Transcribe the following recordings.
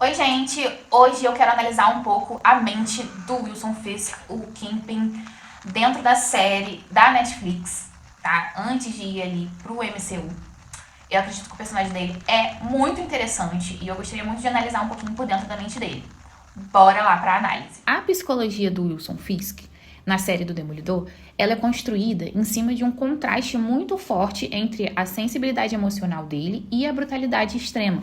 Oi, gente! Hoje eu quero analisar um pouco a mente do Wilson Fisk, o Kingpin, dentro da série da Netflix, tá? Antes de ir ali pro MCU. Eu acredito que o personagem dele é muito interessante e eu gostaria muito de analisar um pouquinho por dentro da mente dele. Bora lá pra análise. A psicologia do Wilson Fisk, na série do Demolidor, ela é construída em cima de um contraste muito forte entre a sensibilidade emocional dele e a brutalidade extrema.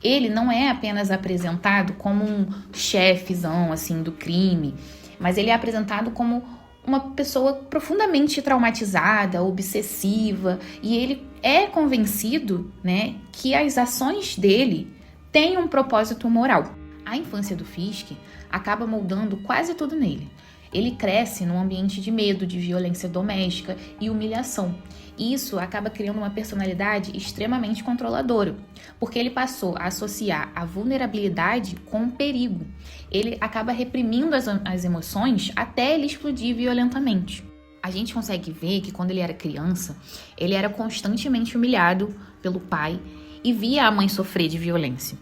Ele não é apenas apresentado como um chefezão assim do crime, mas ele é apresentado como uma pessoa profundamente traumatizada, obsessiva, e ele é convencido, né, que as ações dele têm um propósito moral. A infância do Fisk acaba moldando quase tudo nele. Ele cresce num ambiente de medo, de violência doméstica e humilhação. Isso acaba criando uma personalidade extremamente controladora, porque ele passou a associar a vulnerabilidade com o perigo. Ele acaba reprimindo as emoções até ele explodir violentamente. A gente consegue ver que quando ele era criança, ele era constantemente humilhado pelo pai e via a mãe sofrer de violência.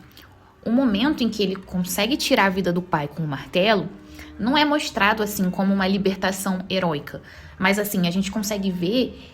O momento em que ele consegue tirar a vida do pai com o martelo não é mostrado assim como uma libertação heróica, mas assim a gente consegue ver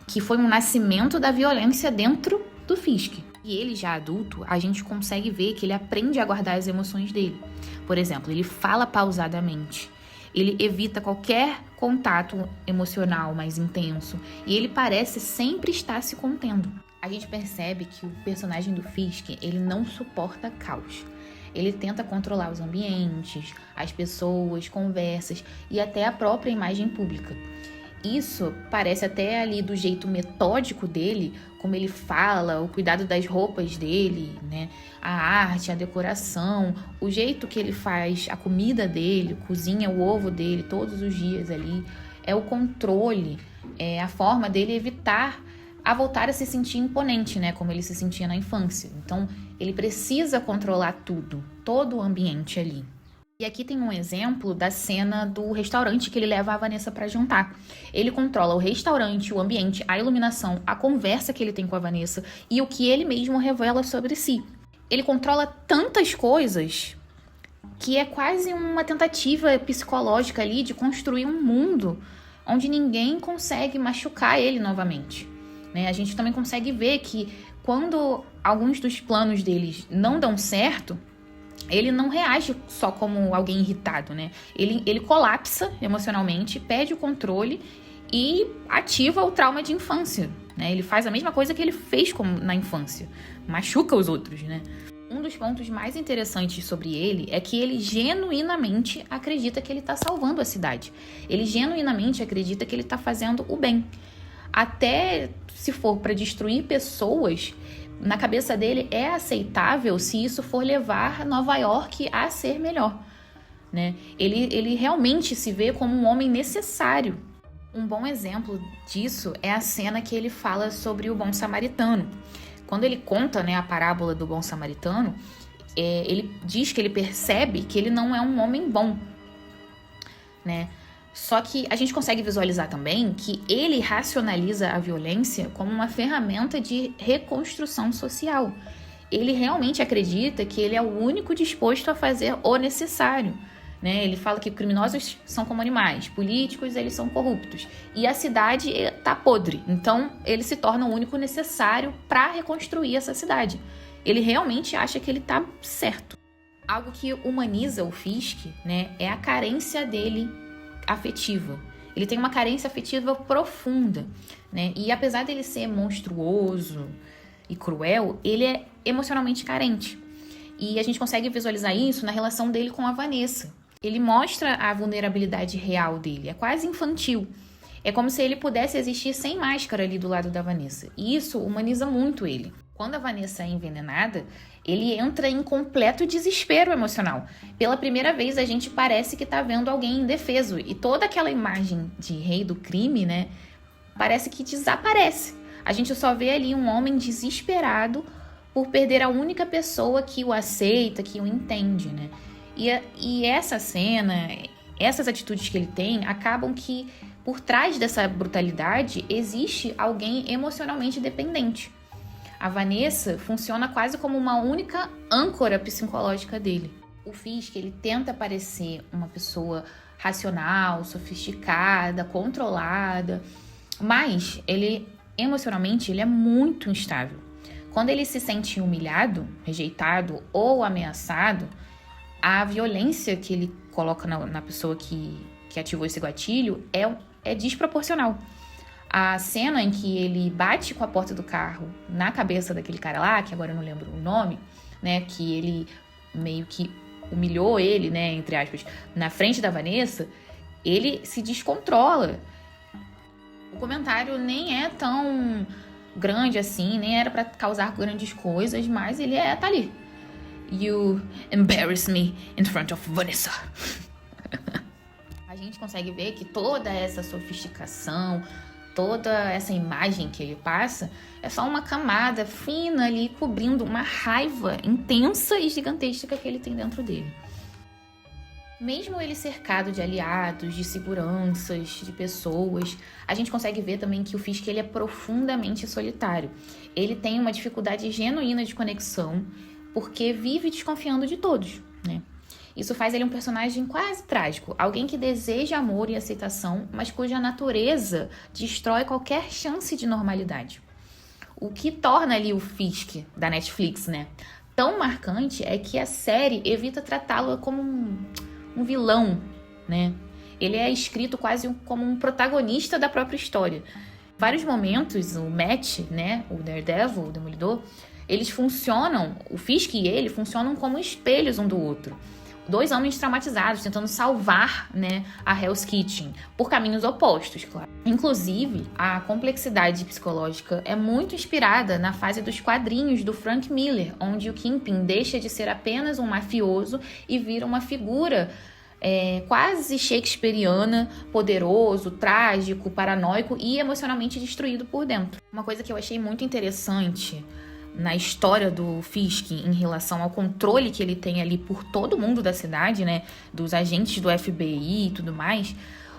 que foi um nascimento da violência dentro do Fisk. E ele já adulto, a gente consegue ver que ele aprende a guardar as emoções dele. Por exemplo, ele fala pausadamente, ele evita qualquer contato emocional mais intenso e ele parece sempre estar se contendo. A gente percebe que o personagem do Fisk, ele não suporta caos. Ele tenta controlar os ambientes, as pessoas, conversas e até a própria imagem pública. Isso parece até ali do jeito metódico dele, como ele fala, o cuidado das roupas dele, né? A arte, a decoração, o jeito que ele faz a comida dele, cozinha o ovo dele todos os dias ali, é o controle, é a forma dele evitar a voltar a se sentir imponente, né? Como ele se sentia na infância. Então, ele precisa controlar tudo, todo o ambiente ali. E aqui tem um exemplo da cena do restaurante que ele leva a Vanessa para jantar. Ele controla o restaurante, o ambiente, a iluminação, a conversa que ele tem com a Vanessa e o que ele mesmo revela sobre si. Ele controla tantas coisas que é quase uma tentativa psicológica ali de construir um mundo onde ninguém consegue machucar ele novamente. Né? A gente também consegue ver que quando alguns dos planos deles não dão certo, ele não reage só como alguém irritado, né? Ele colapsa emocionalmente, perde o controle e ativa o trauma de infância, né? Ele faz a mesma coisa que ele fez na infância, machuca os outros, né? Um dos pontos mais interessantes sobre ele é que ele genuinamente acredita que ele está salvando a cidade. Ele genuinamente acredita que ele está fazendo o bem. Até se for para destruir pessoas, na cabeça dele é aceitável se isso for levar Nova York a ser melhor, né? Ele realmente se vê como um homem necessário. Um bom exemplo disso é a cena que ele fala sobre o bom samaritano. Quando ele conta, né, a parábola do bom samaritano, ele diz que ele percebe que ele não é um homem bom, né? Só que a gente consegue visualizar também que ele racionaliza a violência como uma ferramenta de reconstrução social. Ele realmente acredita que ele é o único disposto a fazer o necessário, né? Ele fala que criminosos são como animais, políticos eles são corruptos e a cidade está podre. Então ele se torna o único necessário para reconstruir essa cidade. Ele realmente acha que ele está certo. Algo que humaniza o Fisk, né, é a carência dele afetiva. Ele tem uma carência afetiva profunda, né? E apesar dele ser monstruoso e cruel, ele é emocionalmente carente. E a gente consegue visualizar isso na relação dele com a Vanessa. Ele mostra a vulnerabilidade real dele, é quase infantil. É como se ele pudesse existir sem máscara ali do lado da Vanessa. E isso humaniza muito ele. Quando a Vanessa é envenenada, ele entra em completo desespero emocional. Pela primeira vez, a gente parece que tá vendo alguém indefeso. E toda aquela imagem de rei do crime, né, parece que desaparece. A gente só vê ali um homem desesperado por perder a única pessoa que o aceita, que o entende, né? E essa cena, essas atitudes que ele tem, acabam que por trás dessa brutalidade existe alguém emocionalmente dependente. A Vanessa funciona quase como uma única âncora psicológica dele. O Fisk, ele tenta parecer uma pessoa racional, sofisticada, controlada, mas ele, emocionalmente, ele é muito instável. Quando ele se sente humilhado, rejeitado ou ameaçado, a violência que ele coloca na pessoa que ativou esse gatilho é desproporcional. A cena em que ele bate com a porta do carro na cabeça daquele cara lá, que agora eu não lembro o nome, né, que ele meio que humilhou ele, né, entre aspas, na frente da Vanessa, ele se descontrola. O comentário nem é tão grande assim, nem era pra causar grandes coisas, mas ele tá ali. You embarrass me in front of Vanessa. A gente consegue ver que toda essa sofisticação, toda essa imagem que ele passa é só uma camada fina ali cobrindo uma raiva intensa e gigantesca que ele tem dentro dele. Mesmo ele cercado de aliados, de seguranças, de pessoas, a gente consegue ver também que o Fisk ele é profundamente solitário. Ele tem uma dificuldade genuína de conexão porque vive desconfiando de todos, né? Isso faz ele um personagem quase trágico, alguém que deseja amor e aceitação, mas cuja natureza destrói qualquer chance de normalidade. O que torna ali o Fisk da Netflix, né, tão marcante é que a série evita tratá-lo como um vilão, né? Ele é escrito quase como um protagonista da própria história. Em vários momentos, o Matt, né, o Daredevil, o Demolidor, eles funcionam, o Fisk e ele funcionam como espelhos um do outro. Dois homens traumatizados tentando salvar, né, a Hell's Kitchen por caminhos opostos, claro. Inclusive, a complexidade psicológica é muito inspirada na fase dos quadrinhos do Frank Miller, onde o Kingpin deixa de ser apenas um mafioso e vira uma figura quase shakespeariana, poderoso, trágico, paranoico e emocionalmente destruído por dentro. Uma coisa que eu achei muito interessante na história do Fisk em relação ao controle que ele tem ali por todo mundo da cidade, né, dos agentes do FBI e tudo mais,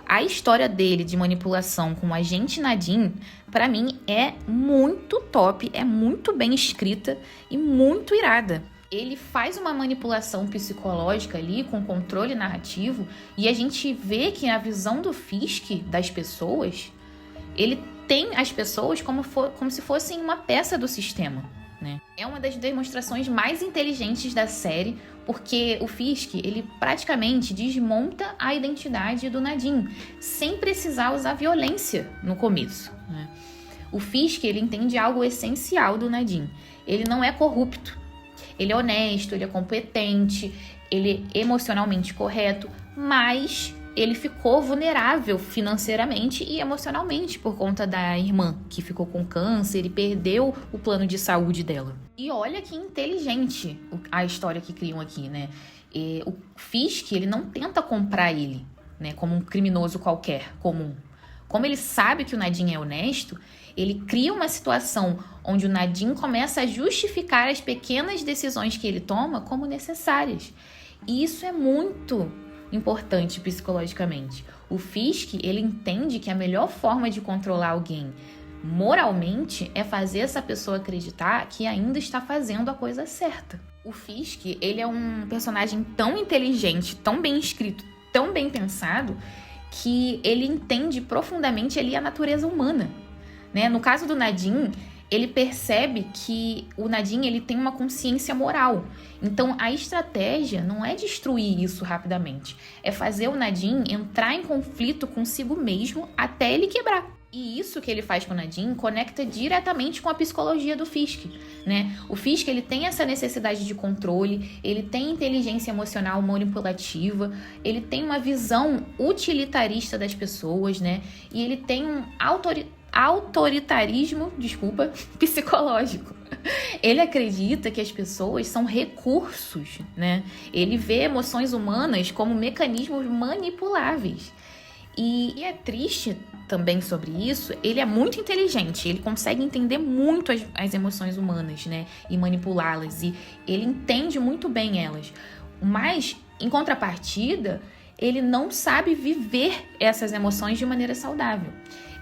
a história dele de manipulação com o agente Nadim, pra mim, é muito top, é muito bem escrita e muito irada. Ele faz uma manipulação psicológica ali com controle narrativo e a gente vê que a visão do Fisk das pessoas, ele tem as pessoas como se fossem uma peça do sistema, né? É uma das demonstrações mais inteligentes da série, porque o Fisk, ele praticamente desmonta a identidade do Nadim, sem precisar usar violência no começo, né? O Fisk, ele entende algo essencial do Nadim. Ele não é corrupto, ele é honesto, ele é competente, ele é emocionalmente correto, mas ele ficou vulnerável financeiramente e emocionalmente por conta da irmã, que ficou com câncer e perdeu o plano de saúde dela. E olha que inteligente a história que criam aqui, né? O Fisk, ele não tenta comprar ele, né, como um criminoso qualquer, comum. Como ele sabe que o Nadim é honesto, ele cria uma situação onde o Nadim começa a justificar as pequenas decisões que ele toma como necessárias. E isso é muito importante psicologicamente. O Fisk, ele entende que a melhor forma de controlar alguém moralmente é fazer essa pessoa acreditar que ainda está fazendo a coisa certa. O Fisk, ele é um personagem tão inteligente, tão bem escrito, tão bem pensado, que ele entende profundamente ali a natureza humana, né? No caso do Nadim, ele percebe que o Nadim, ele tem uma consciência moral. Então, a estratégia não é destruir isso rapidamente. É fazer o Nadim entrar em conflito consigo mesmo até ele quebrar. E isso que ele faz com o Nadim conecta diretamente com a psicologia do Fisk, né? O Fisk, ele tem essa necessidade de controle, ele tem inteligência emocional manipulativa, ele tem uma visão utilitarista das pessoas, né? E ele tem um autoritarismo, psicológico. Ele acredita que as pessoas são recursos, né? Ele vê emoções humanas como mecanismos manipuláveis. E é triste também sobre isso, ele é muito inteligente, ele consegue entender muito as emoções humanas, né? E manipulá-las, e ele entende muito bem elas. Mas, em contrapartida, ele não sabe viver essas emoções de maneira saudável.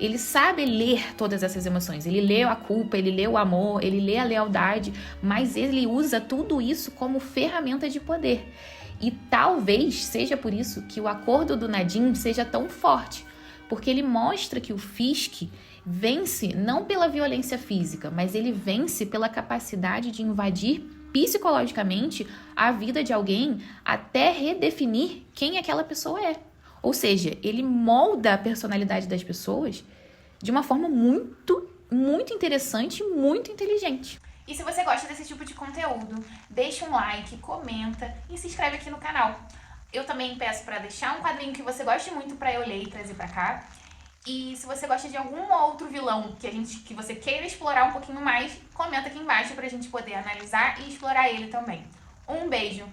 Ele sabe ler todas essas emoções. Ele lê a culpa, ele lê o amor, ele lê a lealdade, mas ele usa tudo isso como ferramenta de poder. E talvez seja por isso que o acordo do Nadim seja tão forte, porque ele mostra que o Fisk vence não pela violência física, mas ele vence pela capacidade de invadir psicologicamente a vida de alguém até redefinir quem aquela pessoa é. Ou seja, ele molda a personalidade das pessoas de uma forma muito, muito interessante e muito inteligente. E se você gosta desse tipo de conteúdo, deixa um like, comenta e se inscreve aqui no canal. Eu também peço para deixar um quadrinho que você goste muito para eu ler e trazer para cá. E se você gosta de algum outro vilão que você queira explorar um pouquinho mais, comenta aqui embaixo pra gente poder analisar e explorar ele também. Um beijo!